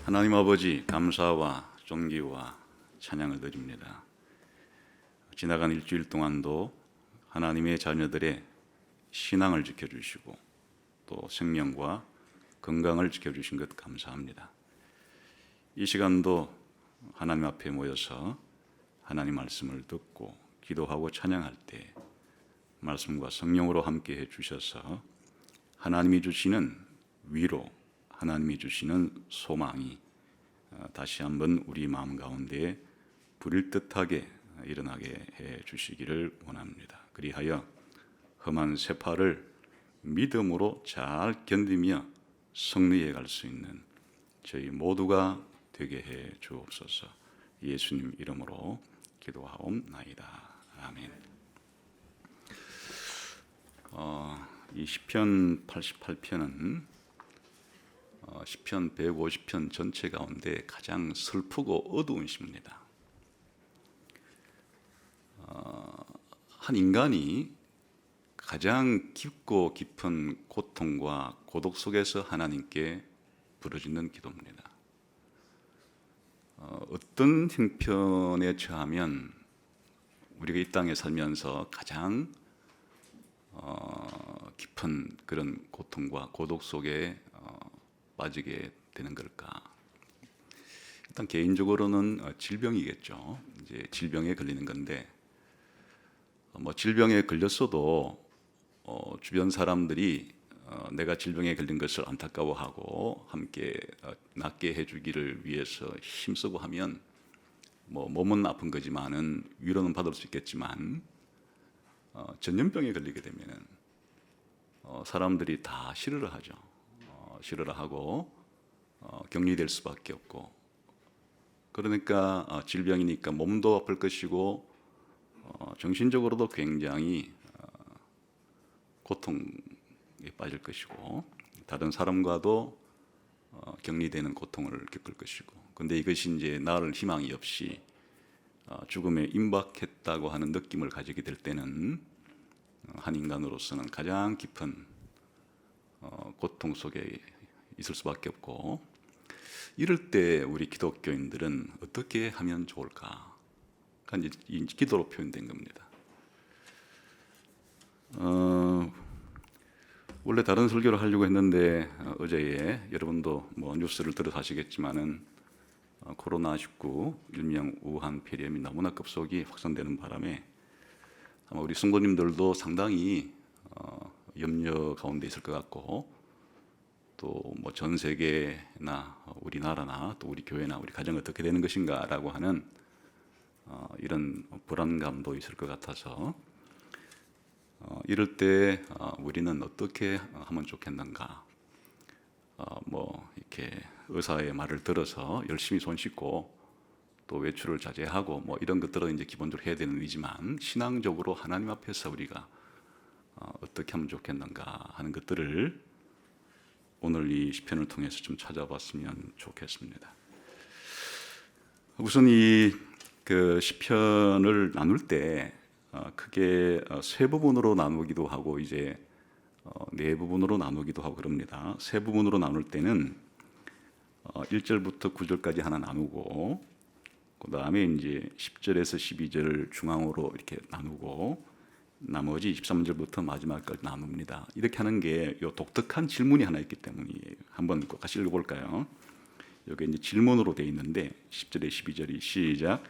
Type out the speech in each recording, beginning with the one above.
하나님 아버지, 감사와 존귀와 찬양을 드립니다. 지나간 일주일 동안도 하나님의 자녀들의 신앙을 지켜주시고 또 생명과 건강을 지켜주신 것 감사합니다. 이 시간도 하나님 앞에 모여서 하나님 말씀을 듣고 기도하고 찬양할 때 말씀과 성령으로 함께 해주셔서 하나님이 주시는 위로, 하나님이 주시는 소망이 다시 한번 우리 마음 가운데 불일 듯하게 일어나게 해 주시기를 원합니다. 그리하여 험한 세파를 믿음으로 잘 견디며 승리해 갈 수 있는 저희 모두가 되게 해 주옵소서. 예수님 이름으로 기도하옵나이다. 아멘. 이 시편 88편은 시편 150편 전체 가운데 가장 슬프고 어두운 시입니다. 한 인간이 가장 깊고 깊은 고통과 고독 속에서 하나님께 부르짖는 기도입니다. 어떤 형편에 처하면 우리가 이 땅에 살면서 가장 깊은 그런 고통과 고독 속에 빠지게 되는 걸까? 일단 개인적으로는 질병이겠죠. 이제 질병에 걸리는 건데, 질병에 걸렸어도 주변 사람들이 내가 질병에 걸린 것을 안타까워하고 함께 낫게 해주기를 위해서 힘쓰고 하면 몸은 아픈 거지만은 위로는 받을 수 있겠지만 전염병에 걸리게 되면은 사람들이 다 싫어를 하죠. 싫어를 하고 격리될 수밖에 없고, 그러니까 질병이니까 몸도 아플 것이고 정신적으로도 굉장히 고통에 빠질 것이고 다른 사람과도 격리되는 고통을 겪을 것이고, 근데 이것이 이제 나을 희망이 없이 죽음에 임박했다고 하는 느낌을 가지게 될 때는 한 인간으로서는 가장 깊은 고통 속에 있을 수밖에 없고, 이럴 때 우리 기독교인들은 어떻게 하면 좋을까? 그러니까 이제 기도로 표현된 겁니다. 원래 다른 설교를 하려고 했는데 어제에 여러분도 뉴스를 들어서 아시겠지만은 코로나19 일명 우한 폐렴이 너무나 급속히 확산되는 바람에 아마 우리 성도님들도 상당히 염려 가운데 있을 것 같고, 또 전 세계나 우리나라나 또 우리 교회나 우리 가정 어떻게 되는 것인가라고 하는 이런 불안감도 있을 것 같아서 이럴 때 우리는 어떻게 하면 좋겠는가? 이렇게 의사의 말을 들어서 열심히 손 씻고 또 외출을 자제하고 이런 것들은 이제 기본적으로 해야 되는 일이지만, 신앙적으로 하나님 앞에서 우리가 어떻게 하면 좋겠는가 하는 것들을 오늘 이 시편을 통해서 좀 찾아봤으면 좋겠습니다. 우선 이 시편을 나눌 때 크게 세 부분으로 나누기도 하고 이제 네 부분으로 나누기도 하고 그럽니다. 세 부분으로 나눌 때는 1절부터 9절까지 하나 나누고, 그 다음에 이제 10절에서 12절 중앙으로 이렇게 나누고, 나머지 23절부터 마지막까지 나눕니다. 이렇게 하는 게 요 독특한 질문이 하나 있기 때문이에요. 한번 꼭 같이 읽어볼까요? 여기 이제 질문으로 되어 있는데 10절에 12절이 시작.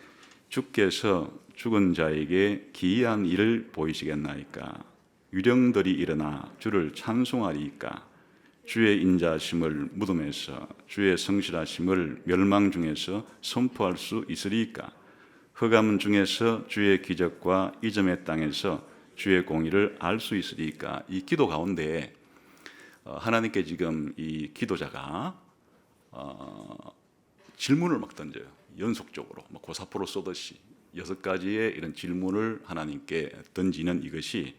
주께서 죽은 자에게 기이한 일을 보이시겠나이까? 유령들이 일어나 주를 찬송하리이까? 주의 인자심을 무덤에서, 주의 성실하심을 멸망 중에서 선포할 수 있으리이까? 흑암 중에서 주의 기적과 이점의 땅에서 주의 공의를 알 수 있으리이까? 이 기도 가운데 하나님께 지금 이 기도자가 질문을 막 던져요. 연속적으로 고사포로 쏘듯이 6가지의 이런 질문을 하나님께 던지는 이것이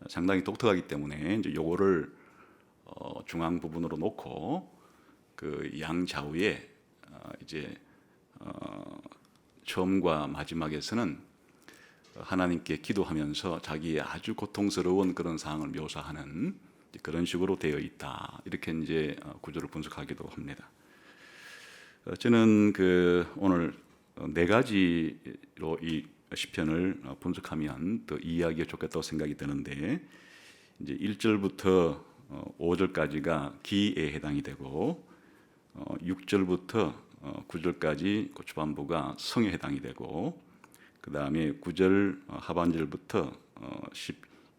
상당히 독특하기 때문에 이제 요거를 중앙 부분으로 놓고 그 양좌우에 이제 처음과 마지막에서는 하나님께 기도하면서 자기의 아주 고통스러운 그런 상황을 묘사하는 그런 식으로 되어 있다. 이렇게 이제 구조를 분석하기도 합니다. 저는 오늘 네 가지로 이 시편을 분석하면 더 이해하기가 좋겠다고 생각이 드는데, 이제 1절부터 5절까지가 기에 해당이 되고, 6절부터 9절까지 그 초반부가 성에 해당이 되고, 그 다음에 9절 하반절부터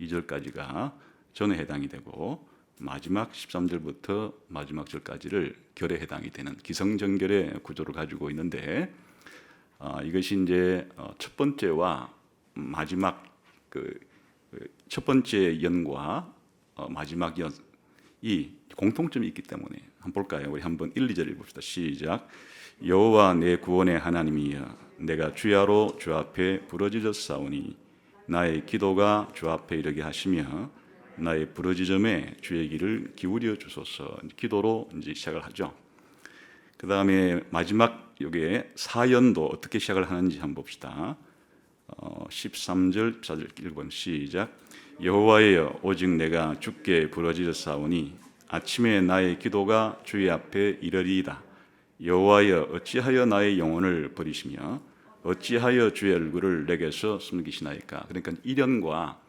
12절까지가 전에 해당이 되고, 마지막 13절부터 마지막 절까지를 결에 해당이 되는 기성전결의 구조를 가지고 있는데, 이것이 이제 첫 번째와 마지막 첫 번째 연과 마지막 연이 공통점이 있기 때문에 한번 볼까요? 우리 한번 1, 2절 읽읍시다. 시작. 여호와 내 구원의 하나님이여, 내가 주야로 주 앞에 부르짖었사오니 나의 기도가 주 앞에 이르게 하시며 나의 부르짖음에 주의 귀를 기울여 주소서. 기도로 이제 시작을 하죠. 그 다음에 마지막 여기에 사연도 어떻게 시작을 하는지 한번 봅시다. 13절, 14절 읽어보면 시작. 여호와여, 오직 내가 주께 부르짖었사오니 아침에 나의 기도가 주의 앞에 이르리이다. 여호와여, 어찌하여 나의 영혼을 버리시며 어찌하여 주의 얼굴을 내게서 숨기시나이까. 그러니까 일연과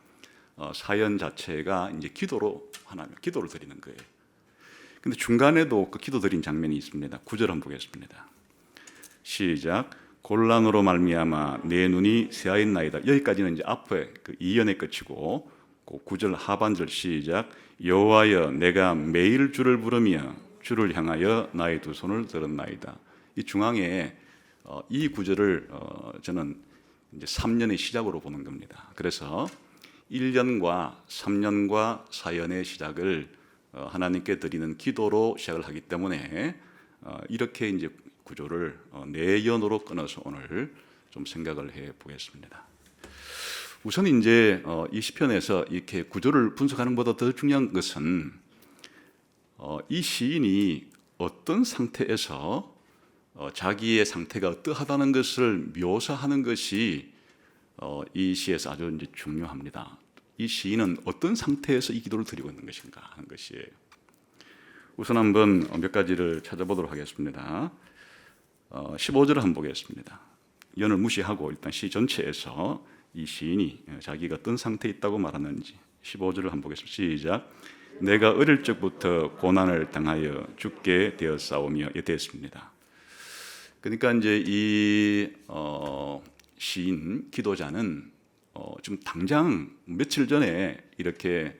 사연 자체가 이제 기도로 하나님 기도를 드리는 거예요. 근데 중간에도 그 기도 드린 장면이 있습니다. 9절 한번 보겠습니다. 시작. 곤란으로 말미암아 내 눈이 새하였나이다. 여기까지는 이제 앞에 그 이연의 끝이고, 그 9절 하반절 시작. 여호와여, 내가 매일 주를 부르며 주를 향하여 나의 두 손을 들었나이다. 이 중앙에 이 구절을 저는 이제 3년의 시작으로 보는 겁니다. 그래서 1년과 3년과 4년의 시작을 하나님께 드리는 기도로 시작을 하기 때문에 이렇게 이제 구조를 내연으로 끊어서 오늘 좀 생각을 해 보겠습니다. 우선 이제 이 시편에서 이렇게 구조를 분석하는 것보다 더 중요한 것은 이 시인이 어떤 상태에서 자기의 상태가 어떠하다는 것을 묘사하는 것이 이 시에서 아주 이제 중요합니다. 이 시인은 어떤 상태에서 이 기도를 드리고 있는 것인가 하는 것이에요. 우선 한번 몇 가지를 찾아보도록 하겠습니다. 15절을 한번 보겠습니다. 연을 무시하고 일단 시 전체에서 이 시인이 자기가 어떤 상태에 있다고 말하는지 15절을 한번 보겠습니다. 시작. 내가 어릴 적부터 고난을 당하여 죽게 되었사오며 되었습니다. 그러니까 이제 이 시인 기도자는 지금 당장 며칠 전에 이렇게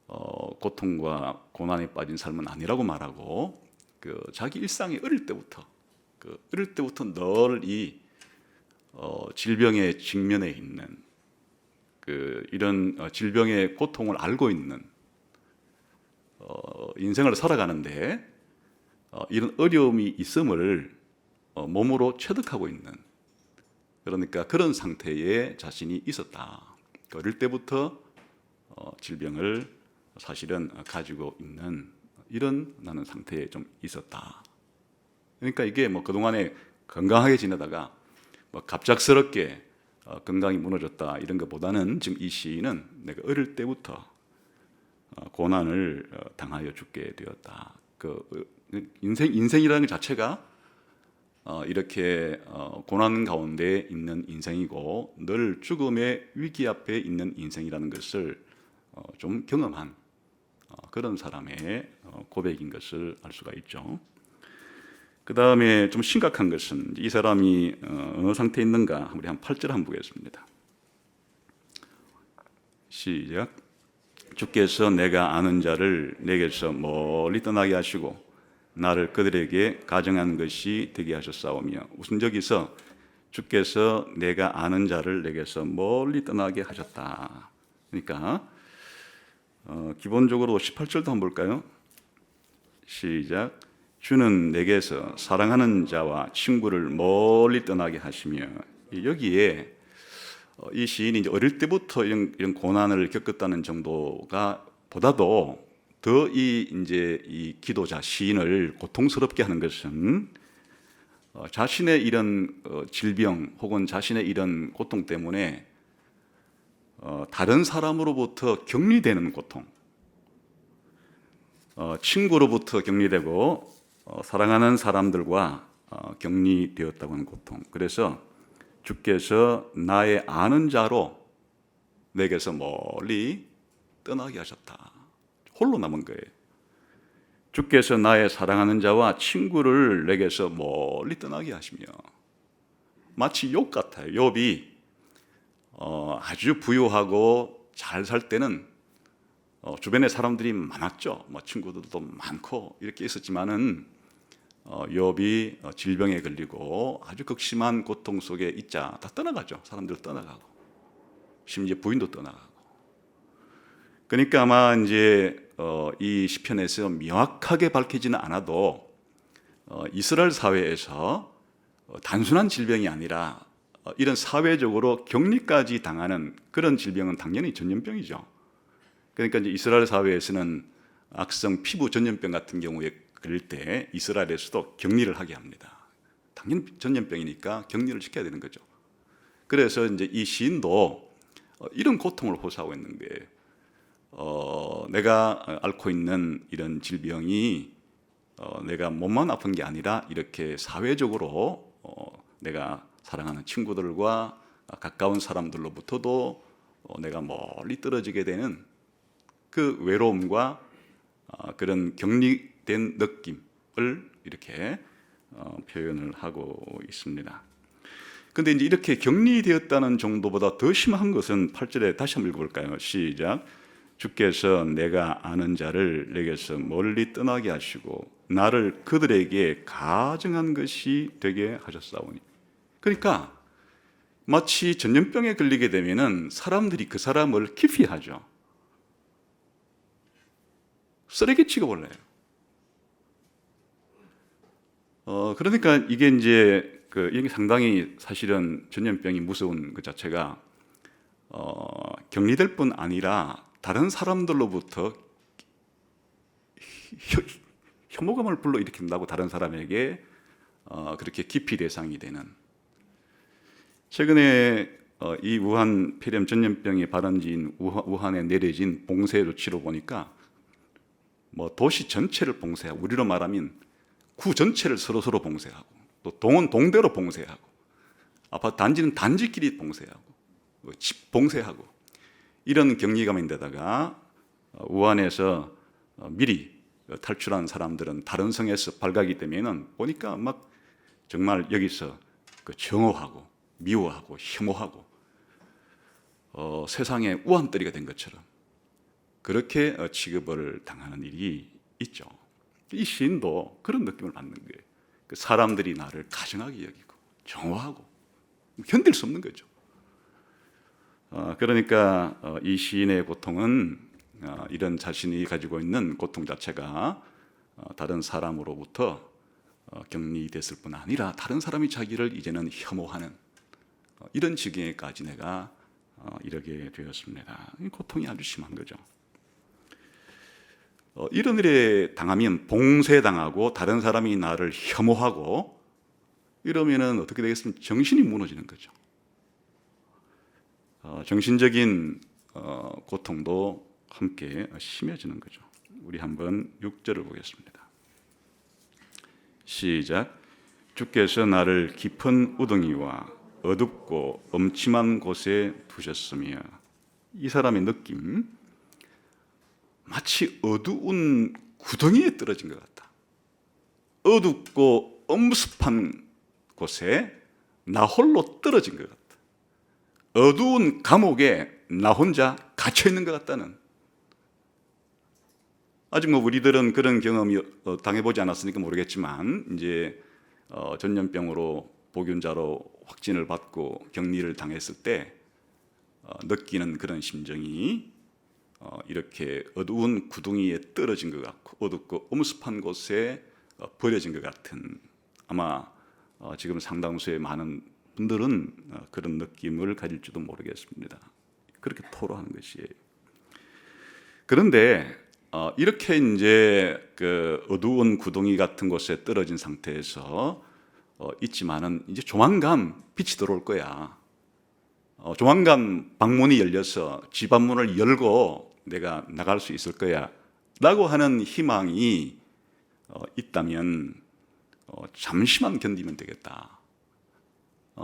고통과 고난에 빠진 삶은 아니라고 말하고, 자기 일상이 어릴 때부터 늘 이 질병에 직면해 있는 이런 질병의 고통을 알고 있는 인생을 살아가는데 이런 어려움이 있음을 몸으로 체득하고 있는, 그러니까 그런 상태에 자신이 있었다. 어릴 때부터 질병을 사실은 가지고 있는 이런 나는 상태에 좀 있었다. 그러니까 이게 그동안에 건강하게 지내다가 갑작스럽게 건강이 무너졌다 이런 것보다는 지금 이 시인은 내가 어릴 때부터 고난을 당하여 죽게 되었다. 인생이라는 것 자체가 이렇게 고난 가운데 있는 인생이고 늘 죽음의 위기 앞에 있는 인생이라는 것을 좀 경험한 그런 사람의 고백인 것을 알 수가 있죠. 그 다음에 좀 심각한 것은 이 사람이 어느 상태에 있는가, 우리 한 8절 한번 보겠습니다. 시작. 주께서 내가 아는 자를 내게서 멀리 떠나게 하시고 나를 그들에게 가정한 것이 되게 하셨사오며. 우선 여기서 주께서 내가 아는 자를 내게서 멀리 떠나게 하셨다. 그러니까 기본적으로 18절도 한번 볼까요? 시작. 주는 내게서 사랑하는 자와 친구를 멀리 떠나게 하시며. 여기에 이 시인이 이제 어릴 때부터 이런 고난을 겪었다는 정도가 보다도 더 이 기도자 시인을 고통스럽게 하는 것은 자신의 이런 질병 혹은 자신의 이런 고통 때문에 다른 사람으로부터 격리되는 고통, 친구로부터 격리되고 사랑하는 사람들과 격리되었다고 하는 고통. 그래서 주께서 나의 아는 자로 내게서 멀리 떠나게 하셨다. 홀로 남은 거예요. 주께서 나의 사랑하는 자와 친구를 내게서 멀리 떠나게 하시며, 마치 욥 같아요. 욥이 아주 부유하고 잘 살 때는 주변에 사람들이 많았죠. 뭐 친구들도 많고 이렇게 있었지만은 욥이 질병에 걸리고 아주 극심한 고통 속에 있자 다 떠나가죠. 사람들 떠나가고 심지어 부인도 떠나가고. 그러니까 아마 이제 이 시편에서 명확하게 밝히지는 않아도 이스라엘 사회에서 단순한 질병이 아니라 이런 사회적으로 격리까지 당하는 그런 질병은 당연히 전염병이죠. 그러니까 이제 이스라엘 사회에서는 악성 피부 전염병 같은 경우에 걸릴 때 이스라엘에서도 격리를 하게 합니다. 당연히 전염병이니까 격리를 시켜야 되는 거죠. 그래서 이제 이 시인도 이런 고통을 호소하고 있는 거예요. 내가 앓고 있는 이런 질병이 내가 몸만 아픈 게 아니라 이렇게 사회적으로 내가 사랑하는 친구들과 가까운 사람들로부터도 내가 멀리 떨어지게 되는 그 외로움과 그런 격리된 느낌을 이렇게 표현을 하고 있습니다. 그런데 이제 이렇게 격리되었다는 정도보다 더 심한 것은 8절에 다시 한번 읽어볼까요? 시작. 주께서 내가 아는 자를 내게서 멀리 떠나게 하시고 나를 그들에게 가증한 것이 되게 하셨사오니. 그러니까 마치 전염병에 걸리게 되면은 사람들이 그 사람을 기피하죠. 쓰레기 취급을 해요. 그러니까 이게 이제 이게 상당히 사실은 전염병이 무서운 그 자체가 격리될 뿐 아니라 다른 사람들로부터 혐오감을 불러일으킨다고 다른 사람에게 그렇게 기피 대상이 되는. 최근에 이 우한 폐렴 전염병이 발원지인 우한에 내려진 봉쇄 조치로 보니까 뭐 도시 전체를 봉쇄하고, 우리로 말하면 구 전체를 서로 봉쇄하고, 또 동은 동대로 봉쇄하고, 아파트 단지는 단지끼리 봉쇄하고, 집 봉쇄하고, 이런 격리감인데다가 우한에서 미리 탈출한 사람들은 다른 성에서 발각이 되면은 보니까 막 정말 여기서 정오하고 미워하고 혐오하고 세상에 우한떨이가 된 것처럼 그렇게 취급을 당하는 일이 있죠. 이 시인도 그런 느낌을 받는 거예요. 사람들이 나를 가증하게 여기고 정오하고 견딜 수 없는 거죠. 그러니까 이 시인의 고통은 이런 자신이 가지고 있는 고통 자체가 다른 사람으로부터 격리됐을 뿐 아니라 다른 사람이 자기를 이제는 혐오하는 이런 지경에까지 내가 이르게 되었습니다. 고통이 아주 심한 거죠. 이런 일에 당하면 봉쇄당하고 다른 사람이 나를 혐오하고 이러면은 어떻게 되겠습니까? 정신이 무너지는 거죠. 정신적인 고통도 함께 심해지는 거죠. 우리 한번 6절을 보겠습니다. 시작. 주께서 나를 깊은 우등이와 어둡고 음침한 곳에 두셨으며. 이 사람의 느낌, 마치 어두운 구덩이에 떨어진 것 같다. 어둡고 엄습한 곳에 나 홀로 떨어진 것 같다. 어두운 감옥에 나 혼자 갇혀 있는 것 같다는. 아직 뭐 우리들은 그런 경험이 당해보지 않았으니까 모르겠지만 이제 전염병으로 보균자로 확진을 받고 격리를 당했을 때 느끼는 그런 심정이 이렇게 어두운 구덩이에 떨어진 것 같고 어둡고 엄습한 곳에 버려진 것 같은, 아마 지금 상당수의 많은 분들은 그런 느낌을 가질지도 모르겠습니다. 그렇게 토로하는 것이에요. 그런데 이렇게 이제 그 어두운 구덩이 같은 곳에 떨어진 상태에서 있지만은 이제 조만간 빛이 들어올 거야. 조만간 방문이 열려서 집 앞문을 열고 내가 나갈 수 있을 거야 라고 하는 희망이 있다면 잠시만 견디면 되겠다.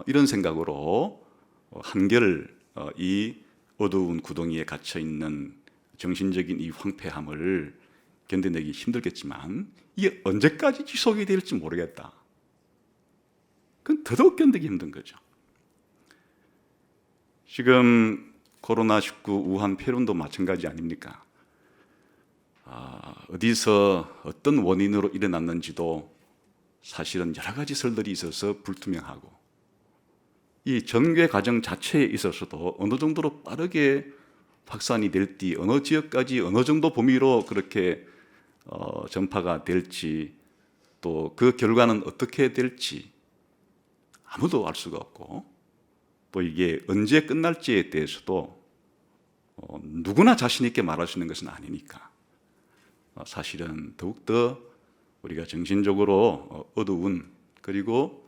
이런 생각으로 한결 이 어두운 구덩이에 갇혀 있는 정신적인 이 황폐함을 견뎌내기 힘들겠지만 이게 언제까지 지속이 될지 모르겠다. 그건 더더욱 견디기 힘든 거죠. 지금 코로나19 우한 폐렴도 마찬가지 아닙니까? 어디서 어떤 원인으로 일어났는지도 사실은 여러 가지 설들이 있어서 불투명하고, 이 전개 과정 자체에 있어서도 어느 정도로 빠르게 확산이 될지, 어느 지역까지 어느 정도 범위로 그렇게 전파가 될지, 또 그 결과는 어떻게 될지 아무도 알 수가 없고, 또 이게 언제 끝날지에 대해서도 누구나 자신 있게 말할 수 있는 것은 아니니까 사실은 더욱더 우리가 정신적으로 어두운, 그리고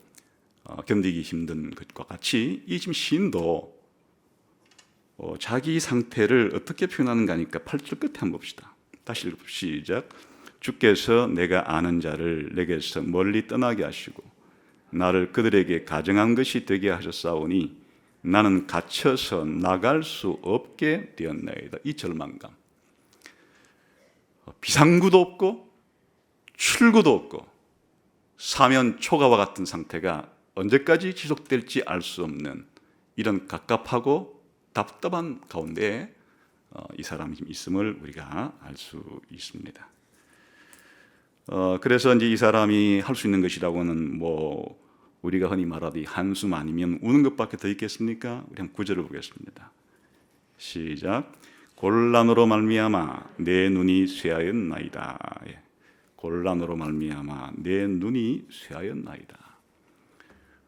견디기 힘든 것과 같이 이 지금 시인도 자기 상태를 어떻게 표현하는가 하니까 8절 끝에 한번 봅시다. 다시 읽어봅시다. 시작. 주께서 내가 아는 자를 내게서 멀리 떠나게 하시고 나를 그들에게 가정한 것이 되게 하셨사오니 나는 갇혀서 나갈 수 없게 되었나이다. 이 절망감, 비상구도 없고 출구도 없고 사면 초가와 같은 상태가 언제까지 지속될지 알 수 없는 이런 갑갑하고 답답한 가운데 이 사람이 있음을 우리가 알 수 있습니다. 그래서 이제 이 사람이 할 수 있는 것이라고는 뭐 우리가 흔히 말하듯이 한숨 아니면 우는 것밖에 더 있겠습니까? 우리 한번 9절을 보겠습니다. 시작. 곤란으로 말미암아 내 눈이 쇠하였나이다. 곤란으로 말미암아 내 눈이 쇠하였나이다.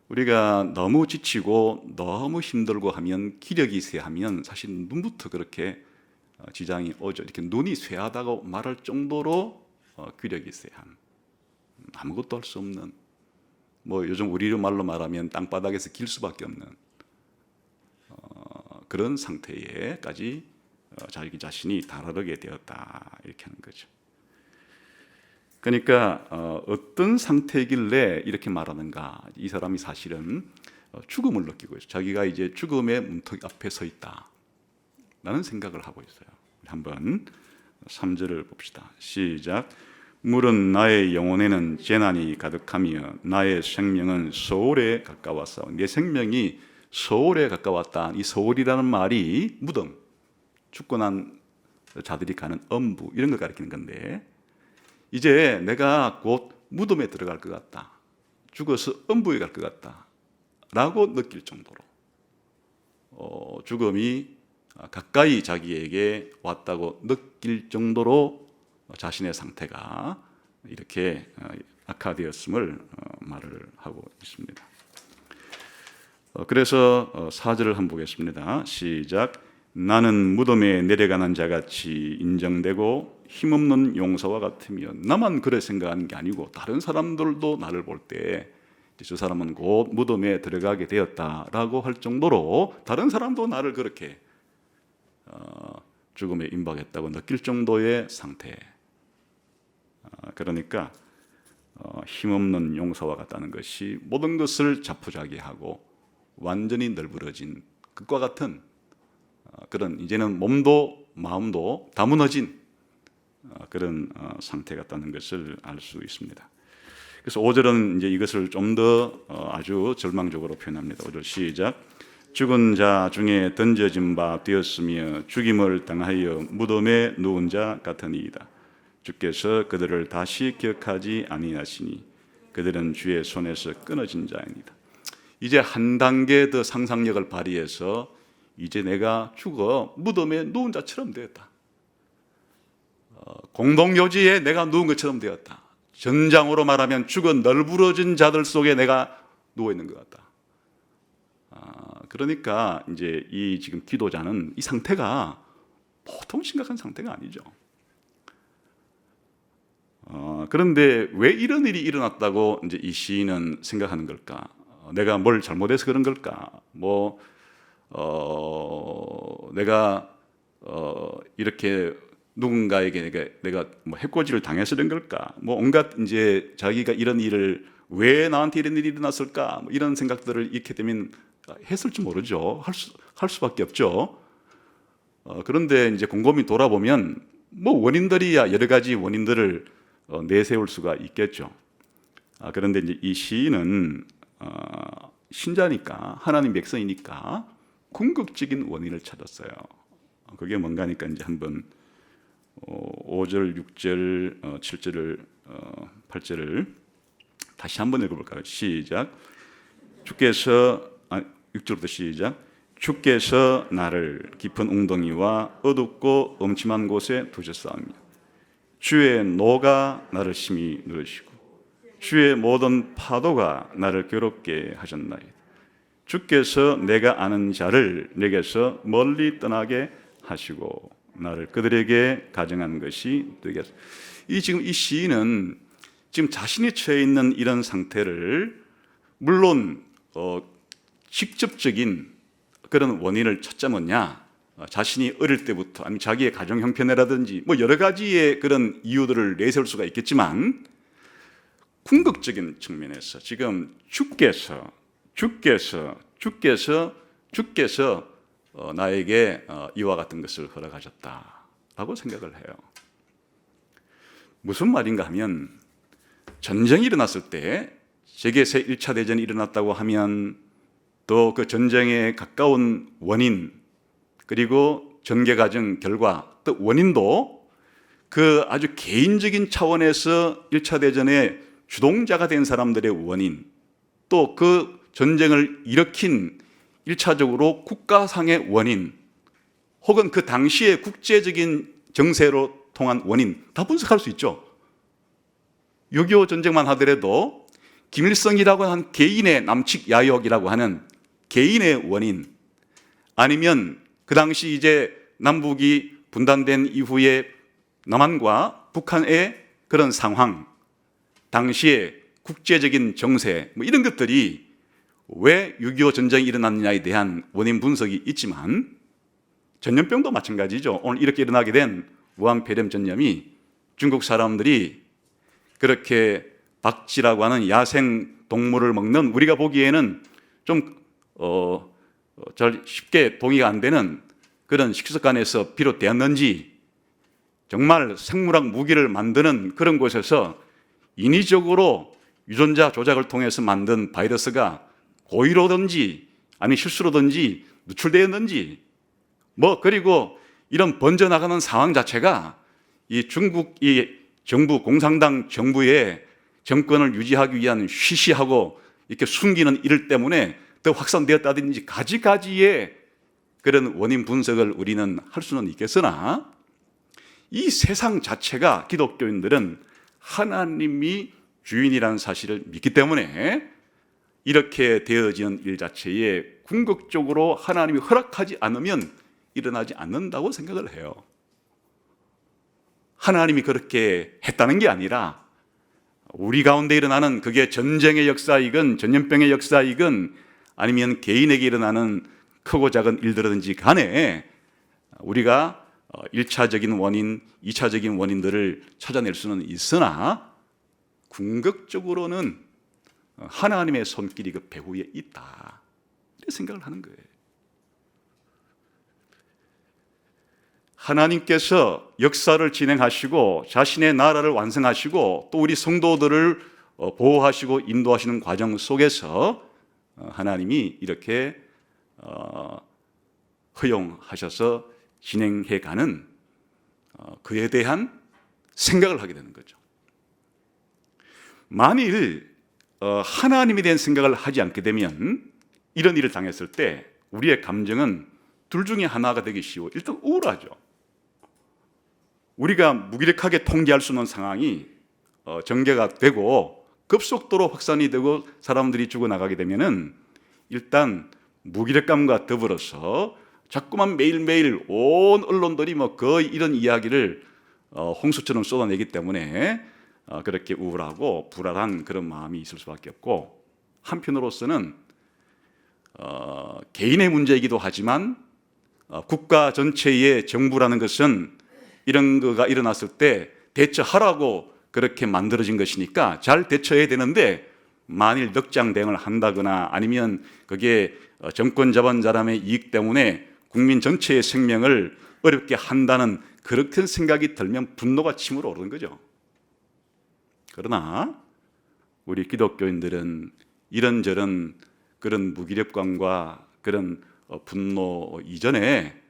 우리가 너무 지치고 너무 힘들고 하면, 기력이 쇠하면 사실 눈부터 그렇게 지장이 오죠. 이렇게 눈이 쇠하다고 말할 정도로 기력이 쇠함, 아무것도 할 수 없는, 뭐 요즘 우리로 말로 말하면 땅바닥에서 길 수밖에 없는 그런 상태에까지 자기 자신이 다다르게 되었다, 이렇게 하는 거죠. 그러니까 어떤 상태이길래 이렇게 말하는가? 이 사람이 사실은 죽음을 느끼고 있어요. 자기가 이제 죽음의 문턱 앞에 서 있다 라는 생각을 하고 있어요. 한번 3절을 봅시다. 시작. 물은 나의 영혼에는 재난이 가득하며 나의 생명은 소홀에 가까웠어. 내 생명이 소홀에 가까웠다. 이 소홀이라는 말이 무덤, 죽고 난 자들이 가는 엄부, 이런 걸 가리키는 건데, 이제 내가 곧 무덤에 들어갈 것 같다, 죽어서 엄부에 갈 것 같다 라고 느낄 정도로 죽음이 가까이 자기에게 왔다고 느낄 정도로 자신의 상태가 이렇게 악화되었음을 말을 하고 있습니다. 그래서 4절을 한번 보겠습니다. 시작. 나는 무덤에 내려가는 자같이 인정되고 힘없는 용사와 같으며, 나만 그래 생각하는 게 아니고 다른 사람들도 나를 볼 때 저 사람은 곧 무덤에 들어가게 되었다라고 할 정도로 다른 사람도 나를 그렇게 죽음에 임박했다고 느낄 정도의 상태. 그러니까 힘없는 용사와 같다는 것이 모든 것을 자포자기하고 완전히 널브러진 것과 같은 그런, 이제는 몸도 마음도 다 무너진 그런 상태 같다는 것을 알 수 있습니다. 그래서 5절은 이제 이것을 좀 더 아주 절망적으로 표현합니다. 5절 시작. 죽은 자 중에 던져진 바 되었으며 죽임을 당하여 무덤에 누운 자 같으니이다. 주께서 그들을 다시 기억하지 아니하시니 그들은 주의 손에서 끊어진 자입니다. 이제 한 단계 더 상상력을 발휘해서 이제 내가 죽어 무덤에 누운 자처럼 되었다. 공동묘지에 내가 누운 것처럼 되었다. 전장으로 말하면 죽어 널브러진 자들 속에 내가 누워 있는 것 같다. 그러니까 이제 이 지금 기도자는 이 상태가 보통 심각한 상태가 아니죠. 그런데 왜 이런 일이 일어났다고 이제 이 시인은 생각하는 걸까? 내가 뭘 잘못해서 그런 걸까? 내가 이렇게 누군가에게 내가 뭐 해코지를 당해서 그런 걸까? 온갖 이제 자기가 이런 일을 왜 나한테 이런 일이 일어났을까? 뭐 이런 생각들을 잃게 되면 했을지 모르죠. 할 수밖에 없죠. 그런데 이제 곰곰이 돌아보면 뭐 원인들이야 여러 가지 원인들을 내세울 수가 있겠죠. 그런데 이제 이 시인은 신자니까 하나님 백성이니까 궁극적인 원인을 찾았어요. 그게 뭔가 하니까 이제 한번 5절, 6절, 7절을 8절을 다시 한번 읽어볼까요? 시작. 6절부터 시작. 주께서 나를 깊은 웅덩이와 어둡고 엄침한 곳에 두셨사오며 주의 노가 나를 심히 누르시고 주의 모든 파도가 나를 괴롭게 하셨나이다. 주께서 내가 아는 자를 내게서 멀리 떠나게 하시고 나를 그들에게 가정한 것이 되겠소. 지금 이 시인은 지금 자신이 처해 있는 이런 상태를 물론 직접적인 그런 원인을 찾자면야 자신이 어릴 때부터 아니면 자기의 가정 형편이라든지 뭐 여러 가지의 그런 이유들을 내세울 수가 있겠지만 궁극적인 측면에서 지금 주께서 나에게 이와 같은 것을 허락하셨다라고 생각을 해요. 무슨 말인가 하면 전쟁이 일어났을 때 세계 1차 대전이 일어났다고 하면 또 그 전쟁에 가까운 원인 그리고 전개 과정 결과 또 원인도 그 아주 개인적인 차원에서 1차 대전의 주동자가 된 사람들의 원인 또 그 전쟁을 일으킨 1차적으로 국가상의 원인 혹은 그 당시의 국제적인 정세로 통한 원인 다 분석할 수 있죠. 6.25 전쟁만 하더라도 김일성이라고 한 개인의 남측 야욕이라고 하는 개인의 원인 아니면 그 당시 이제 남북이 분단된 이후에 남한과 북한의 그런 상황 당시의 국제적인 정세 뭐 이런 것들이 왜 6.25 전쟁이 일어났느냐에 대한 원인 분석이 있지만 전염병도 마찬가지죠. 오늘 이렇게 일어나게 된 우한 폐렴 전염이 중국 사람들이 그렇게 박쥐라고 하는 야생 동물을 먹는 우리가 보기에는 좀 잘 쉽게 동의가 안 되는 그런 식습관에서 비롯되었는지 정말 생물학 무기를 만드는 그런 곳에서 인위적으로 유전자 조작을 통해서 만든 바이러스가 고의로든지 아니 실수로든지 누출되었는지 뭐 그리고 이런 번져나가는 상황 자체가 이 중국 이 정부 공산당 정부의 정권을 유지하기 위한 쉬쉬하고 이렇게 숨기는 일 때문에 더 확산되었다든지 가지가지의 그런 원인 분석을 우리는 할 수는 있겠으나 이 세상 자체가 기독교인들은 하나님이 주인이라는 사실을 믿기 때문에 이렇게 되어지는 일 자체에 궁극적으로 하나님이 허락하지 않으면 일어나지 않는다고 생각을 해요. 하나님이 그렇게 했다는 게 아니라 우리 가운데 일어나는 그게 전쟁의 역사이건 전염병의 역사이건 아니면 개인에게 일어나는 크고 작은 일들이든지 간에 우리가 1차적인 원인, 2차적인 원인들을 찾아낼 수는 있으나 궁극적으로는 하나님의 손길이 그 배후에 있다 이렇게 생각을 하는 거예요. 하나님께서 역사를 진행하시고 자신의 나라를 완성하시고 또 우리 성도들을 보호하시고 인도하시는 과정 속에서 하나님이 이렇게 허용하셔서 진행해가는 그에 대한 생각을 하게 되는 거죠. 만일 하나님에 대한 생각을 하지 않게 되면 이런 일을 당했을 때 우리의 감정은 둘 중에 하나가 되기 쉬워. 일단 우울하죠. 우리가 무기력하게 통제할 수 있는 상황이 전개가 되고 급속도로 확산이 되고 사람들이 죽어나가게 되면은 일단 무기력감과 더불어서 자꾸만 매일매일 온 언론들이 뭐 거의 이런 이야기를 홍수처럼 쏟아내기 때문에 그렇게 우울하고 불안한 그런 마음이 있을 수밖에 없고 한편으로서는 개인의 문제이기도 하지만 국가 전체의 정부라는 것은 이런 거가 일어났을 때 대처하라고 그렇게 만들어진 것이니까 잘 대처해야 되는데 만일 넉장 대응을 한다거나 아니면 그게 정권 잡은 사람의 이익 때문에 국민 전체의 생명을 어렵게 한다는 그렇게 생각이 들면 분노가 치밀어 오르는 거죠. 그러나 우리 기독교인들은 이런저런 그런 무기력감과 그런 분노 이전에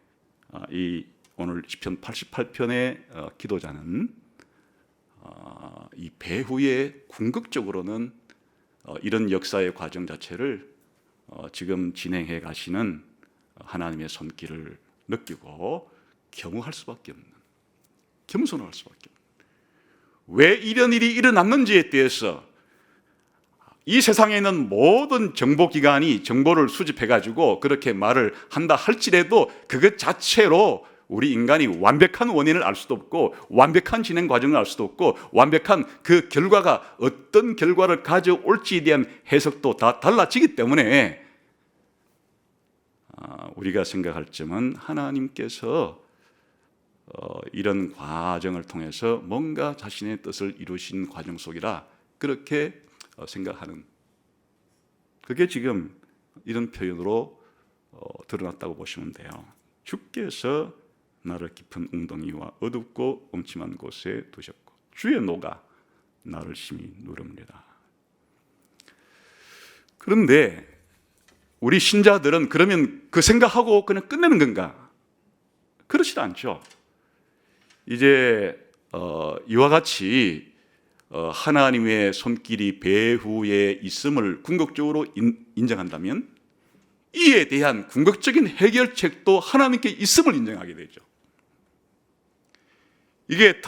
이 오늘 시편 88편의 기도자는 이 배후에 궁극적으로는 이런 역사의 과정 자체를 지금 진행해 가시는 하나님의 손길을 느끼고 겸허할 수밖에 없는, 겸손할 수밖에 없는, 왜 이런 일이 일어났는지에 대해서 이 세상에 있는 모든 정보기관이 정보를 수집해가지고 그렇게 말을 한다 할지라도 그것 자체로 우리 인간이 완벽한 원인을 알 수도 없고 완벽한 진행 과정을 알 수도 없고 완벽한 그 결과가 어떤 결과를 가져올지에 대한 해석도 다 달라지기 때문에 우리가 생각할 점은 하나님께서 이런 과정을 통해서 뭔가 자신의 뜻을 이루신 과정 속이라 그렇게 생각하는, 그게 지금 이런 표현으로 드러났다고 보시면 돼요. 주께서 나를 깊은 웅덩이와 어둡고 음침한 곳에 두셨고 주의 노가 나를 심히 누릅니다. 그런데 우리 신자들은 그러면 그 생각하고 그냥 끝내는 건가? 그렇지 않죠. 이제 이와 같이 하나님의 손길이 배후에 있음을 궁극적으로 인정한다면 이에 대한 궁극적인 해결책도 하나님께 있음을 인정하게 되죠. 이게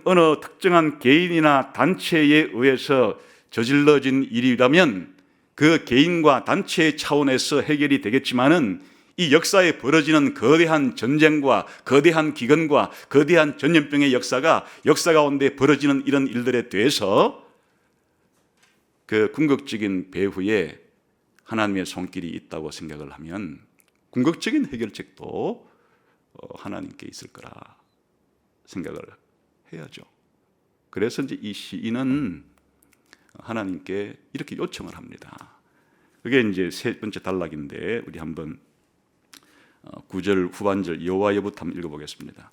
어느 특정한 개인이나 단체에 의해서 저질러진 일이라면 그 개인과 단체의 차원에서 해결이 되겠지만은 이 역사에 벌어지는 거대한 전쟁과 거대한 기근과 거대한 전염병의 역사 가운데 벌어지는 이런 일들에 대해서 그 궁극적인 배후에 하나님의 손길이 있다고 생각을 하면 궁극적인 해결책도 하나님께 있을 거라 생각을 해야죠. 그래서 이제 이 시인은 하나님께 이렇게 요청을 합니다. 그게 이제 세 번째 단락인데 우리 한번 9절 후반절 여호와여부터 한번 읽어보겠습니다.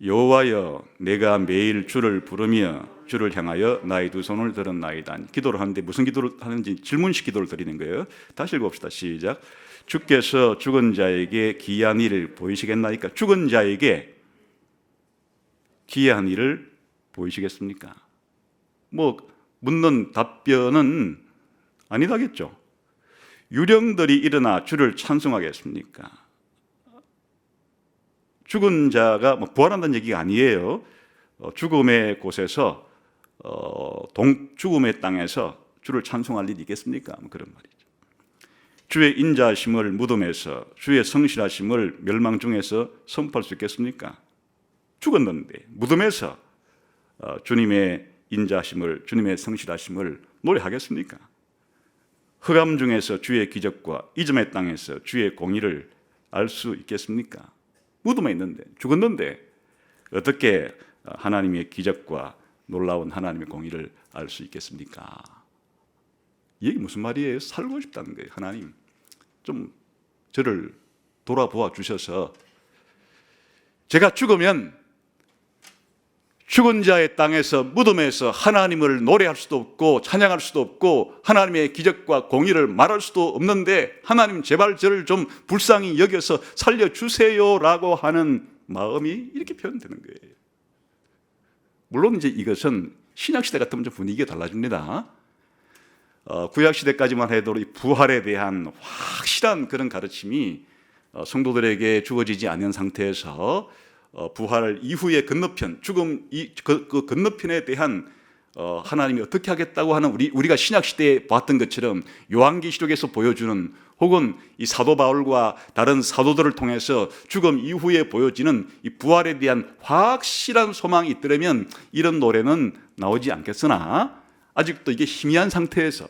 여호와여 내가 매일 주를 부르며 주를 향하여 나의 두 손을 들었나이다. 기도를 하는데 무슨 기도를 하는지 질문식 기도를 드리는 거예요. 다시 읽어봅시다. 시작. 주께서 죽은 자에게 기이한 일을 보이시겠나이까? 죽은 자에게 기이한 일을 보이시겠습니까? 뭐 묻는 답변은 아니다겠죠. 유령들이 일어나 주를 찬송하겠습니까? 죽은 자가 부활한다는 얘기가 아니에요. 죽음의 곳에서 죽음의 땅에서 주를 찬송할 일이 있겠습니까? 그런 말이죠. 주의 인자하심을 무덤에서, 주의 성실하심을 멸망 중에서 선포할 수 있겠습니까? 죽었는데 무덤에서 주님의 인자하심을, 주님의 성실하심을 노래하겠습니까? 흑암 중에서 주의 기적과 이즘의 땅에서 주의 공의를 알 수 있겠습니까? 무덤에 있는데, 죽었는데 어떻게 하나님의 기적과 놀라운 하나님의 공의를 알 수 있겠습니까? 이게 무슨 말이에요? 살고 싶다는 거예요. 하나님 좀 저를 돌아보아 주셔서 제가 죽으면 죽은 자의 땅에서 무덤에서 하나님을 노래할 수도 없고 찬양할 수도 없고 하나님의 기적과 공의를 말할 수도 없는데 하나님 제발 저를 좀 불쌍히 여겨서 살려주세요라고 하는 마음이 이렇게 표현되는 거예요. 물론 이제 이것은 신약시대 같으면 좀 분위기가 달라집니다. 구약시대까지만 해도 이 부활에 대한 확실한 그런 가르침이 성도들에게 주어지지 않는 상태에서 부활 이후의 건너편, 죽음 그 건너편에 대한 하나님이 어떻게 하겠다고 하는 우리가 신약 시대에 봤던 것처럼 요한계시록에서 보여주는 혹은 이 사도 바울과 다른 사도들을 통해서 죽음 이후에 보여지는 이 부활에 대한 확실한 소망이 있더라면 이런 노래는 나오지 않겠으나 아직도 이게 희미한 상태에서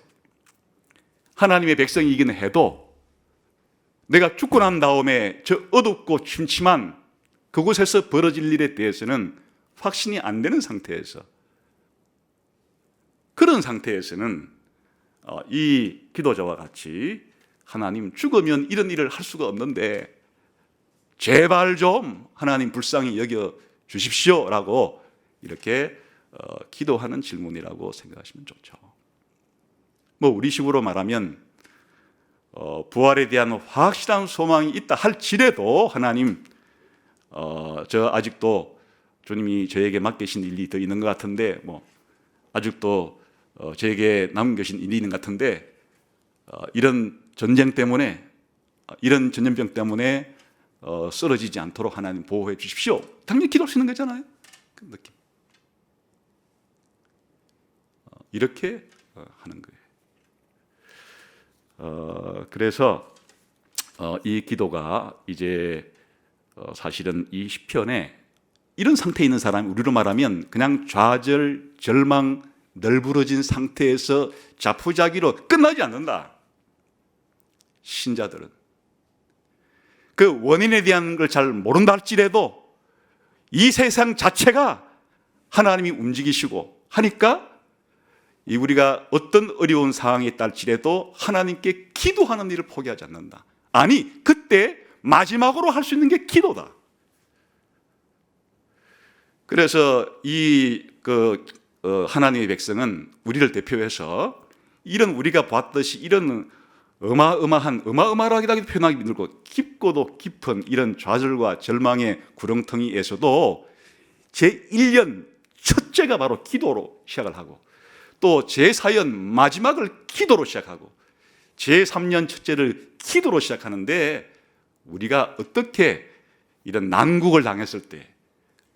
하나님의 백성이기는 해도 내가 죽고 난 다음에 저 어둡고 침침한 그곳에서 벌어질 일에 대해서는 확신이 안 되는 상태에서, 그런 상태에서는 이 기도자와 같이 하나님, 죽으면 이런 일을 할 수가 없는데 제발 좀 하나님 불쌍히 여겨 주십시오라고 이렇게 기도하는 질문이라고 생각하시면 좋죠. 뭐 우리식으로 말하면 부활에 대한 확실한 소망이 있다 할지라도 하나님, 저 아직도 주님이 저에게 맡기신 일이 더 있는 것 같은데, 뭐 아직도 저에게 남은 것이 일이 있는 것 같은데, 이런 전쟁 때문에, 이런 전염병 때문에 쓰러지지 않도록 하나님 보호해 주십시오. 당연히 기도할 수 있는 거잖아요. 그 느낌. 이렇게 하는 거예요. 그래서 이 기도가 이제 사실은 이 시편에 이런 상태에 있는 사람이, 우리로 말하면 그냥 좌절, 절망, 널브러진 상태에서 자포자기로 끝나지 않는다. 신자들은 그 원인에 대한 걸 잘 모른다 할지라도 이 세상 자체가 하나님이 움직이시고 하니까 이 우리가 어떤 어려운 상황에 있다 할지라도 하나님께 기도하는 일을 포기하지 않는다. 아니, 그때 마지막으로 할 수 있는 게 기도다. 그래서 이 하나님의 백성은 우리를 대표해서 이런 우리가 봤듯이 이런 어마어마하기도 표현하기 힘들고 깊고도 깊은 이런 좌절과 절망의 구렁텅이에서도 제1년 첫째가 바로 기도로 시작을 하고, 또 제4년 마지막을 기도로 시작하고, 제3년 첫째를 기도로 시작하는데, 우리가 어떻게 이런 난국을 당했을 때,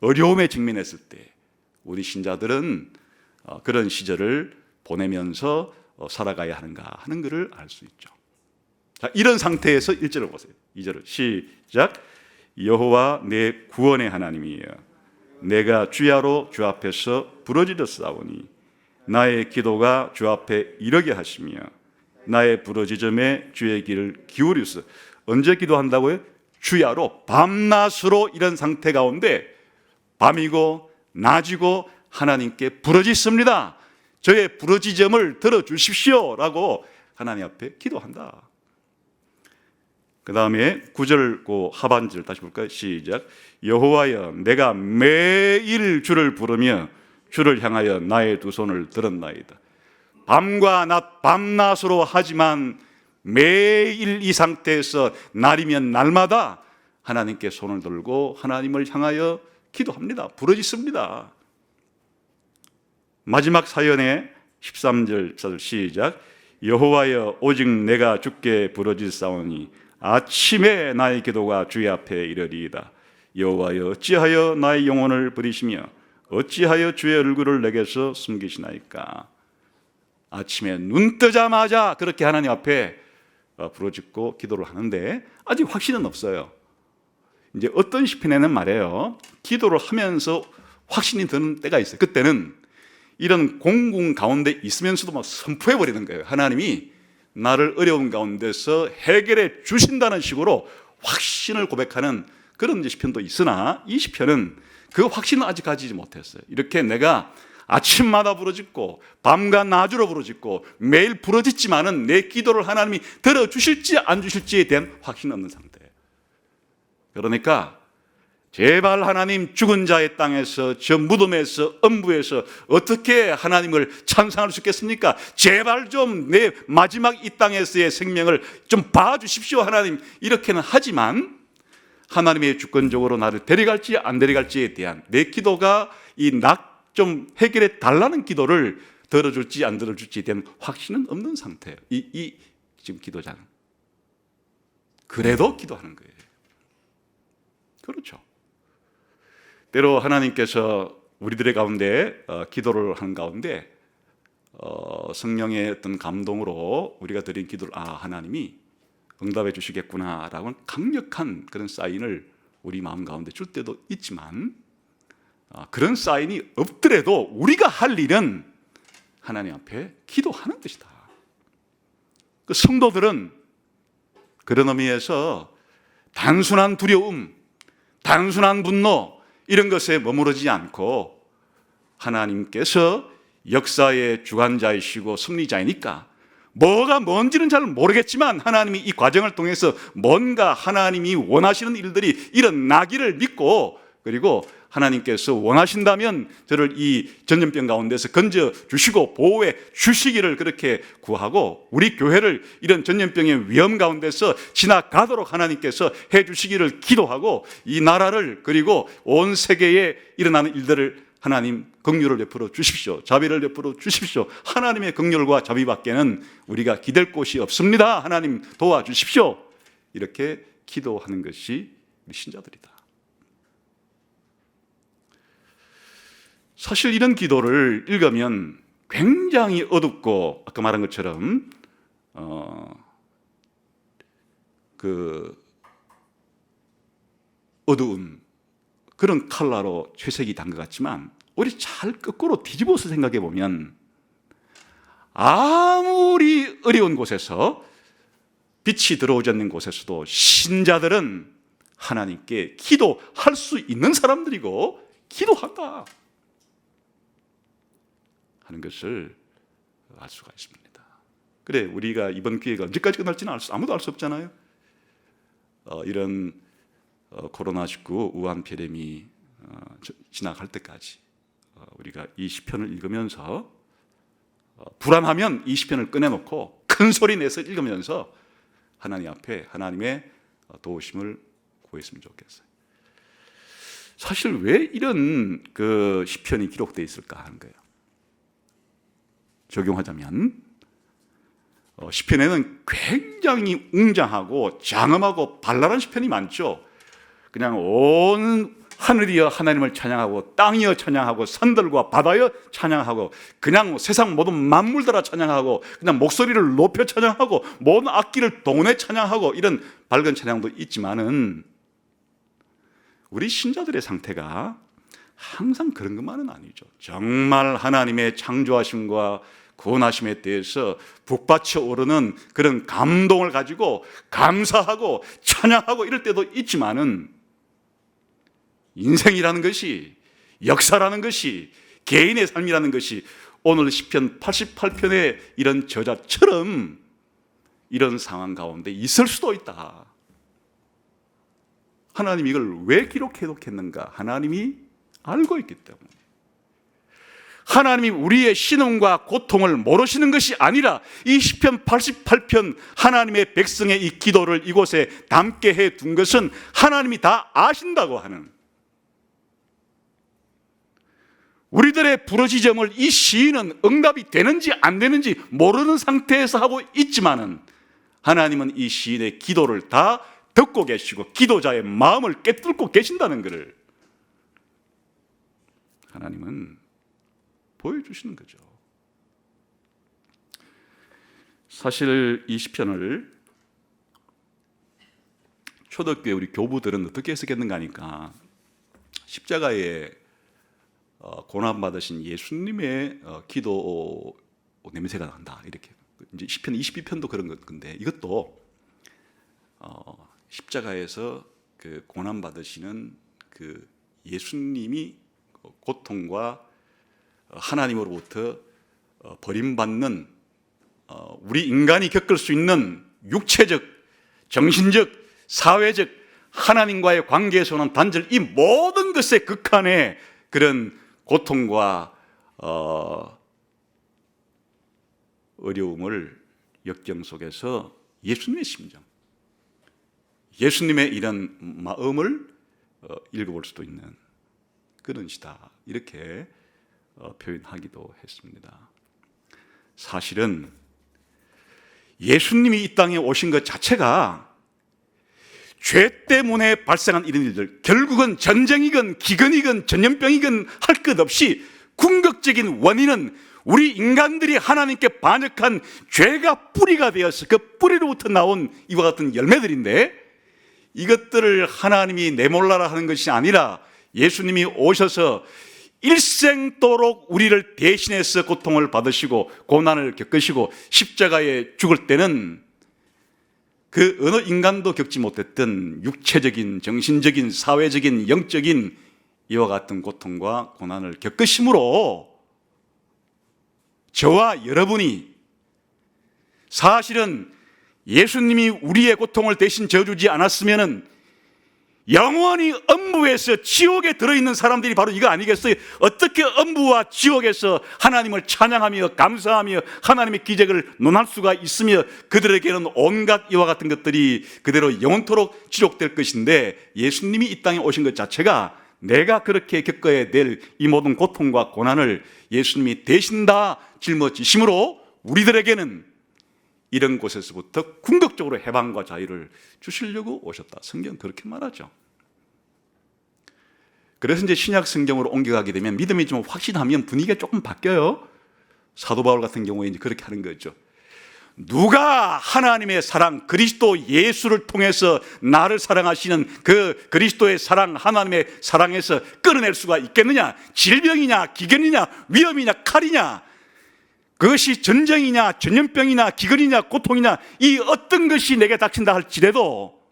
어려움에 직면했을 때 우리 신자들은 그런 시절을 보내면서 살아가야 하는가 하는 것을 알 수 있죠. 자, 이런 상태에서 1절을 보세요. 2절을 시작. 여호와 내 구원의 하나님이여, 내가 주야로 주 앞에서 부르짖었사오니 나의 기도가 주 앞에 이르게 하시며 나의 부르짖음에 주의 귀를 기울이소서. 언제 기도한다고요? 주야로, 밤낮으로 이런 상태 가운데 밤이고 낮이고 하나님께 부르짖습니다. 저의 부르짖음을 들어주십시오 라고 하나님 앞에 기도한다. 그 다음에 9절 그 하반절 다시 볼까요? 시작. 여호와여, 내가 매일 주를 부르며 주를 향하여 나의 두 손을 들었나이다. 밤과 낮, 밤낮으로 하지만 매일 이 상태에서 날이면 날마다 하나님께 손을 들고 하나님을 향하여 기도합니다. 부르짖습니다. 마지막 사연의 13절, 14절 시작. 여호와여, 오직 내가 주께 부르짖사오니 아침에 나의 기도가 주의 앞에 이르리이다. 여호와여, 어찌하여 나의 영혼을 버리시며 어찌하여 주의 얼굴을 내게서 숨기시나이까. 아침에 눈 뜨자마자 그렇게 하나님 앞에 부르짖고 기도를 하는데 아직 확신은 없어요. 이제 어떤 시편에는 말해요, 기도를 하면서 확신이 드는 때가 있어요. 그때는 이런 공공 가운데 있으면서도 막 선포해버리는 거예요. 하나님이 나를 어려운 가운데서 해결해 주신다는 식으로 확신을 고백하는 그런 시편도 있으나, 이 시편은 그 확신을 아직 가지지 못했어요. 이렇게 내가 아침마다 부르짖고 밤과 낮으로 부르짖고 매일 부르짖지만은 내 기도를 하나님이 들어주실지 안 주실지에 대한 확신이 없는 상태예요. 그러니까 제발 하나님, 죽은 자의 땅에서, 저 무덤에서, 음부에서 어떻게 하나님을 찬송할 수 있겠습니까? 제발 좀 내 마지막 이 땅에서의 생명을 좀 봐주십시오 하나님. 이렇게는 하지만 하나님의 주권적으로 나를 데려갈지 안 데려갈지에 대한 내 기도가 이 낙 좀 해결해 달라는 기도를 들어줄지 안 들어줄지에 대한 확신은 없는 상태예요. 이 지금 기도자는. 그래도 기도하는 거예요. 그렇죠. 때로 하나님께서 우리들의 가운데 기도를 하는 가운데 성령의 어떤 감동으로 우리가 드린 기도를 하나님이 응답해 주시겠구나라고 강력한 그런 사인을 우리 마음 가운데 줄 때도 있지만, 그런 사인이 없더라도 우리가 할 일은 하나님 앞에 기도하는 것이다. 그 성도들은 그런 의미에서 단순한 두려움, 단순한 분노 이런 것에 머무르지 않고 하나님께서 역사의 주관자이시고 승리자이니까 뭐가 뭔지는 잘 모르겠지만 하나님이 이 과정을 통해서 뭔가 하나님이 원하시는 일들이 일어나기를 믿고, 그리고 하나님께서 원하신다면 저를 이 전염병 가운데서 건져 주시고 보호해 주시기를 그렇게 구하고, 우리 교회를 이런 전염병의 위험 가운데서 지나가도록 하나님께서 해 주시기를 기도하고, 이 나라를 그리고 온 세계에 일어나는 일들을 하나님 긍휼을 베풀어 주십시오. 자비를 베풀어 주십시오. 하나님의 긍휼과 자비밖에는 우리가 기댈 곳이 없습니다. 하나님 도와주십시오. 이렇게 기도하는 것이 우리 신자들이다. 사실 이런 기도를 읽으면 굉장히 어둡고, 아까 말한 것처럼 어두운 그런 컬러로 채색이 단 것 같지만, 우리 잘 거꾸로 뒤집어서 생각해 보면 아무리 어려운 곳에서, 빛이 들어오지 않는 곳에서도 신자들은 하나님께 기도할 수 있는 사람들이고 기도한다 하는 것을 알 수가 있습니다. 그래, 우리가 이번 기회가 언제까지 끝날지는 아무도 알 수 없잖아요. 이런 코로나19 우한 폐렴이 지나갈 때까지 우리가 이 시편을 읽으면서 불안하면 이 시편을 꺼내놓고 큰 소리 내서 읽으면서 하나님 앞에 하나님의 도우심을 구했으면 좋겠어요. 사실 왜 이런 그 시편이 기록되어 있을까 하는 거예요. 적용하자면 시편에는 굉장히 웅장하고 장엄하고 발랄한 시편이 많죠. 그냥 온 하늘이여 하나님을 찬양하고, 땅이여 찬양하고, 산들과 바다여 찬양하고, 그냥 세상 모든 만물들아 찬양하고, 그냥 목소리를 높여 찬양하고, 모든 악기를 동원해 찬양하고, 이런 밝은 찬양도 있지만은 우리 신자들의 상태가 항상 그런 것만은 아니죠. 정말 하나님의 창조하심과 구원하심에 대해서 북받쳐 오르는 그런 감동을 가지고 감사하고 찬양하고 이럴 때도 있지만은, 인생이라는 것이, 역사라는 것이, 개인의 삶이라는 것이 오늘 시편 88편의 이런 저자처럼 이런 상황 가운데 있을 수도 있다. 하나님이 이걸 왜 기록해 놓겠는가? 하나님이 알고 있기 때문에. 하나님이 우리의 신음과 고통을 모르시는 것이 아니라 이 시편 88편 하나님의 백성의 이 기도를 이곳에 담게 해 둔 것은 하나님이 다 아신다고 하는, 우리들의 부르짖음을 이 시인은 응답이 되는지 안 되는지 모르는 상태에서 하고 있지만은, 하나님은 이 시인의 기도를 다 듣고 계시고 기도자의 마음을 꿰뚫고 계신다는 것을 하나님은 보여주시는 거죠. 사실 이 시편을 초대교회 우리 교부들은 어떻게 해석했는가 하니까, 십자가에 고난받으신 예수님의 기도 냄새가 난다, 이렇게. 이제 시편 22편도 그런 건데, 이것도 십자가에서 그 고난받으시는 그 예수님이 고통과 하나님으로부터 버림받는, 우리 인간이 겪을 수 있는 육체적, 정신적, 사회적, 하나님과의 관계에서 오는 단절, 이 모든 것의 극한의 그런 고통과 어려움을 역경 속에서 예수님의 심정, 예수님의 이런 마음을 읽어볼 수도 있는 그런 시다, 이렇게 표현하기도 했습니다. 사실은 예수님이 이 땅에 오신 것 자체가 죄 때문에 발생한 이런 일들, 결국은 전쟁이건 기근이건 전염병이건 할 것 없이 궁극적인 원인은 우리 인간들이 하나님께 반역한 죄가 뿌리가 되어서 그 뿌리로부터 나온 이와 같은 열매들인데, 이것들을 하나님이 내몰라라 하는 것이 아니라 예수님이 오셔서 일생도록 우리를 대신해서 고통을 받으시고 고난을 겪으시고 십자가에 죽을 때는 그 어느 인간도 겪지 못했던 육체적인, 정신적인, 사회적인, 영적인 이와 같은 고통과 고난을 겪으심으로 저와 여러분이 사실은 예수님이 우리의 고통을 대신 져주지 않았으면은 영원히 엄부에서 지옥에 들어있는 사람들이 바로 이거 아니겠어요? 어떻게 엄부와 지옥에서 하나님을 찬양하며 감사하며 하나님의 기적을 논할 수가 있으며 그들에게는 온갖 이와 같은 것들이 그대로 영원토록 지속될 것인데, 예수님이 이 땅에 오신 것 자체가 내가 그렇게 겪어야 될 이 모든 고통과 고난을 예수님이 대신 다 짊어지심으로 우리들에게는 이런 곳에서부터 궁극적으로 해방과 자유를 주시려고 오셨다. 성경은 그렇게 말하죠. 그래서 이제 신약 성경으로 옮겨가게 되면 믿음이 좀 확신하면 분위기가 조금 바뀌어요. 사도 바울 같은 경우에 이제 그렇게 하는 거죠. 누가 하나님의 사랑, 그리스도 예수를 통해서 나를 사랑하시는 그 그리스도의 사랑, 하나님의 사랑에서 끊어낼 수가 있겠느냐? 질병이냐, 기근이냐, 위험이냐, 칼이냐, 그것이 전쟁이냐, 전염병이냐, 기근이냐, 고통이냐, 이 어떤 것이 내게 닥친다 할지라도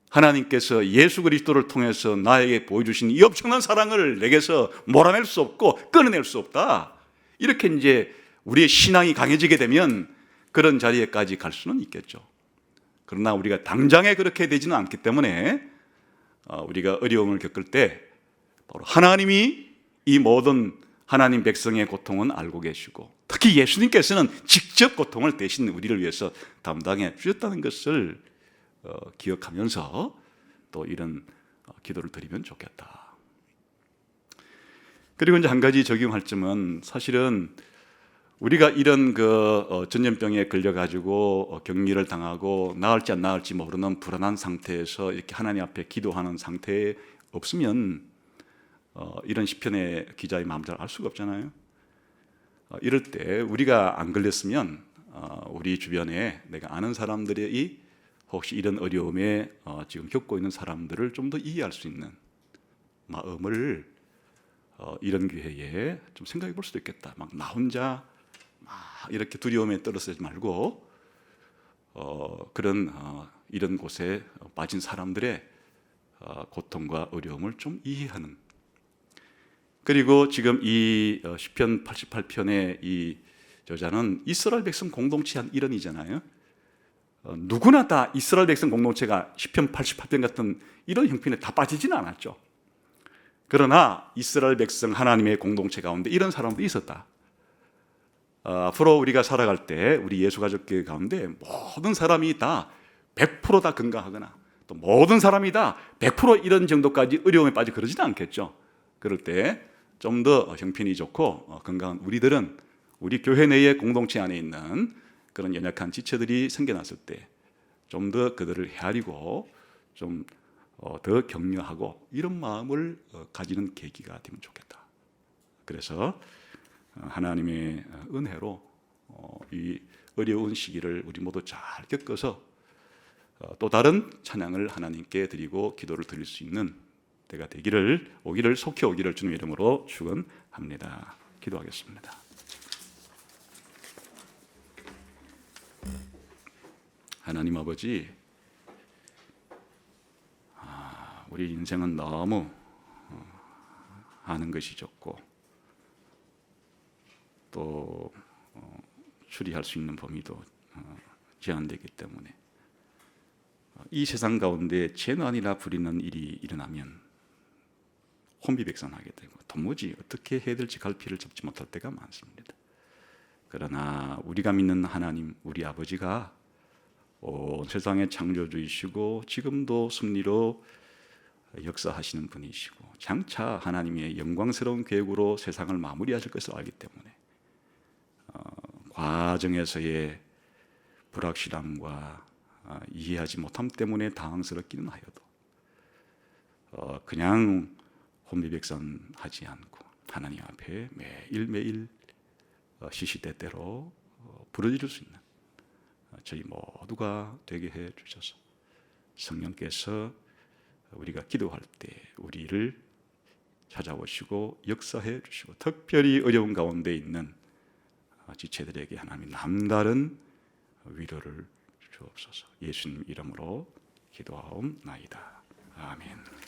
하나님께서 예수 그리스도를 통해서 나에게 보여주신 이 엄청난 사랑을 내게서 몰아낼 수 없고 끊어낼 수 없다. 이렇게 이제 우리의 신앙이 강해지게 되면 그런 자리에까지 갈 수는 있겠죠. 그러나 우리가 당장에 그렇게 되지는 않기 때문에 우리가 어려움을 겪을 때 바로 하나님이 이 모든 하나님 백성의 고통은 알고 계시고, 특히 예수님께서는 직접 고통을 대신 우리를 위해서 담당해 주셨다는 것을 기억하면서 또 이런 기도를 드리면 좋겠다. 그리고 이제 한 가지 적용할 점은, 사실은 우리가 이런 전염병에 걸려가지고 격리를 당하고 나을지 안 나을지 모르는 불안한 상태에서 이렇게 하나님 앞에 기도하는 상태에 없으면 이런 시편의 기자의 마음 잘 알 수가 없잖아요. 이럴 때 우리가 안 걸렸으면 우리 주변에 내가 아는 사람들이 혹시 이런 어려움에 지금 겪고 있는 사람들을 좀 더 이해할 수 있는 마음을 이런 기회에 좀 생각해 볼 수도 있겠다. 막 나 혼자 막 이렇게 두려움에 떨어지지 말고 그런 이런 곳에 빠진 사람들의 고통과 어려움을 좀 이해하는. 그리고 지금 이 시편 88편의 이 저자는 이스라엘 백성 공동체 한 일원이잖아요. 누구나 다 이스라엘 백성 공동체가 시편 88편 같은 이런 형편에 다 빠지지는 않았죠. 그러나 이스라엘 백성 하나님의 공동체 가운데 이런 사람도 있었다. 앞으로 우리가 살아갈 때 우리 예수 가족교회 가운데 모든 사람이 다 100% 다 건강하거나 또 모든 사람이 다 100% 이런 정도까지 어려움에 빠지고 그러지는 않겠죠. 그럴 때 좀 더 형편이 좋고 건강한 우리들은 우리 교회 내의 공동체 안에 있는 그런 연약한 지체들이 생겨났을 때 좀 더 그들을 헤아리고 좀 더 격려하고 이런 마음을 가지는 계기가 되면 좋겠다. 그래서 하나님의 은혜로 이 어려운 시기를 우리 모두 잘 겪어서 또 다른 찬양을 하나님께 드리고 기도를 드릴 수 있는 때가 오기를 속히 오기를 주님의 이름으로 축원합니다. 기도하겠습니다. 하나님 아버지, 우리 인생은 너무 아는 것이 적고 또 추리할 수 있는 범위도 제한되기 때문에 이 가운데 재난이나 부리는 일이 일어나면 혼비백산하게 되고 도무지 어떻게 해야 될지 갈피를 잡지 못할 때가 많습니다. 그러나 우리가 믿는 하나님, 우리 아버지가 온 세상의 창조주이시고 지금도 섭리로 역사하시는 분이시고 장차 하나님의 영광스러운 계획으로 세상을 마무리하실 것을 알기 때문에 과정에서의 불확실함과 이해하지 못함 때문에 당황스럽기는 하여도 그냥 혼비백산하지 않고 하나님 앞에 매일매일 시시때때로 부르짖을 수 있는 저희 모두가 되게 해 주셔서 성령께서 우리가 기도할 때 우리를 찾아오시고 역사해 주시고 특별히 어려운 가운데 있는 지체들에게 하나님 남다른 위로를 주옵소서. 예수님 이름으로 기도하옵나이다. 아멘.